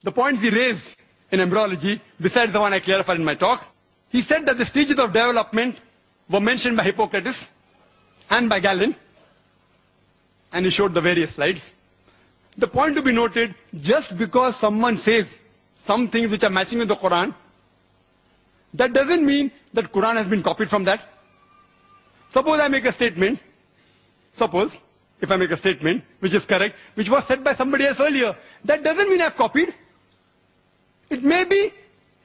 the points he raised in embryology, besides the one I clarified in my talk, he said that the stages of development were mentioned by Hippocrates and by Galen, and he showed the various slides. The point to be noted, just because someone says some things which are matching with the Quran, that doesn't mean that Quran has been copied from that. Suppose I make a statement, if I make a statement which is correct, which was said by somebody else earlier, that doesn't mean I've copied. It may be,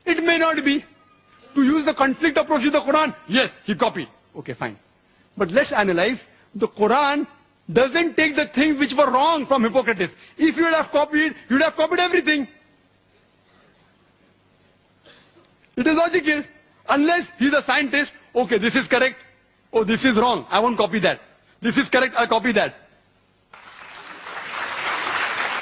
it may not be. To use the conflict approach to the Quran, yes, he copied. Okay, fine. But let's analyze. The Quran doesn't take the things which were wrong from Hippocrates. If you would have copied, you would have copied everything. It is logical. Unless he's a scientist, okay, this is correct. Oh, this is wrong. I won't copy that. This is correct. I'll copy that.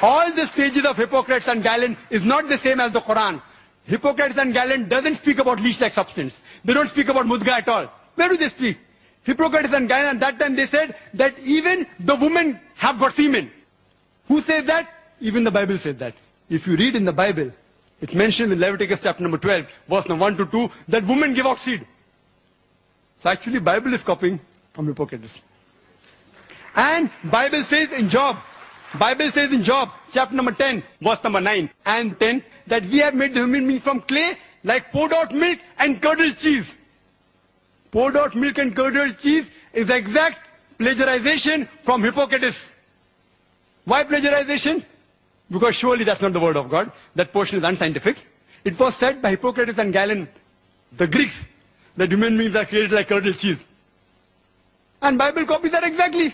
All the stages of Hippocrates and Galen is not the same as the Quran. Hippocrates and Galen doesn't speak about leech-like substance. They don't speak about mudga at all. Where do they speak? Hippocrates and Galen, at that time they said that even the women have got semen. Who says that? Even the Bible said that. If you read in the Bible, it's mentioned in Leviticus chapter number 12, verse number 1 to 2, that women give out seed. So actually Bible is copying from Hippocrates. And Bible says in Job, chapter number 10, verse number 9 and 10, that we have made the human being from clay, like poured out milk and curdled cheese. Poured out milk and curdled cheese is exact plagiarization from Hippocrates. Why plagiarization? Because surely that's not the word of God. That portion is unscientific. It was said by Hippocrates and Galen, the Greeks, that human beings are created like curdled cheese. And Bible copies that exactly.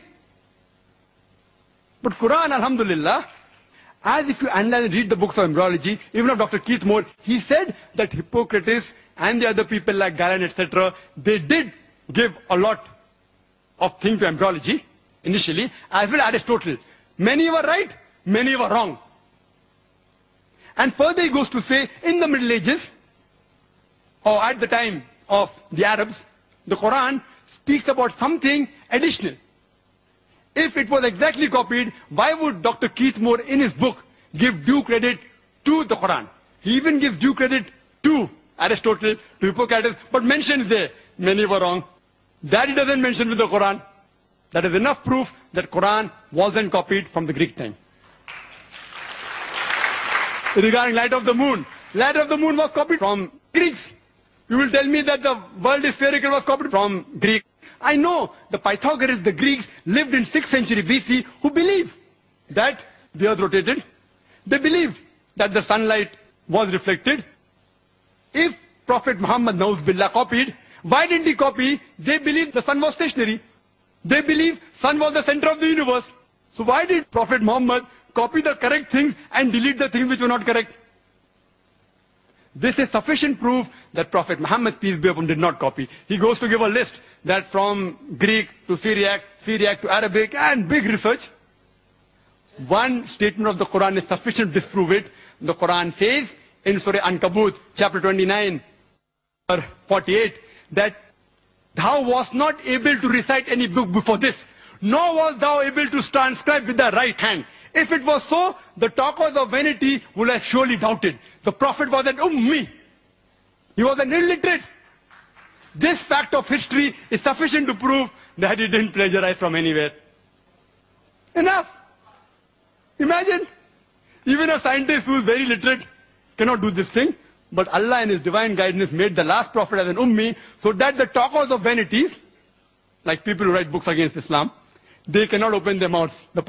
But Quran, alhamdulillah, as if you analyze and read the books of embryology, even of Dr. Keith Moore, he said that Hippocrates and the other people like Galen, etc., they did give a lot of things to embryology initially, as well as Aristotle. Many were right, many were wrong. And further he goes to say, in the Middle Ages, or at the time of the Arabs, the Quran speaks about something additional. If it was exactly copied, why would Dr. Keith Moore in his book give due credit to the Quran? He even gives due credit to Aristotle, to Hippocrates, but mentions there, many were wrong. That he doesn't mention with the Quran. That is enough proof that Quran wasn't copied from the Greek time. Regarding light of the moon was copied from Greeks. You will tell me that the world is spherical was copied from Greek. I know the Pythagoreans, the Greeks, lived in 6th century BC, who believed that the earth rotated. They believed that the sunlight was reflected. If Prophet Muhammad Nauz copied, why didn't he copy? They believed the sun was stationary. They believed sun was the center of the universe. So why did Prophet Muhammad copy the correct things and delete the things which were not correct? This is sufficient proof that Prophet Muhammad, peace be upon him, did not copy. He goes to give a list that from Greek to Syriac, Syriac to Arabic, and big research. One statement of the Quran is sufficient to disprove it. The Quran says in Surah Ankabut, chapter 29, or 48, that thou wast not able to recite any book before this, nor was thou able to transcribe with the right hand. If it was so, the talkers of vanity would have surely doubted. The Prophet was an ummi. He was an illiterate. This fact of history is sufficient to prove that he didn't plagiarize from anywhere. Enough. Imagine, even a scientist who is very literate cannot do this thing. But Allah in His divine guidance made the last prophet as an ummi, so that the talkers of vanities, like people who write books against Islam, they cannot open their mouths. The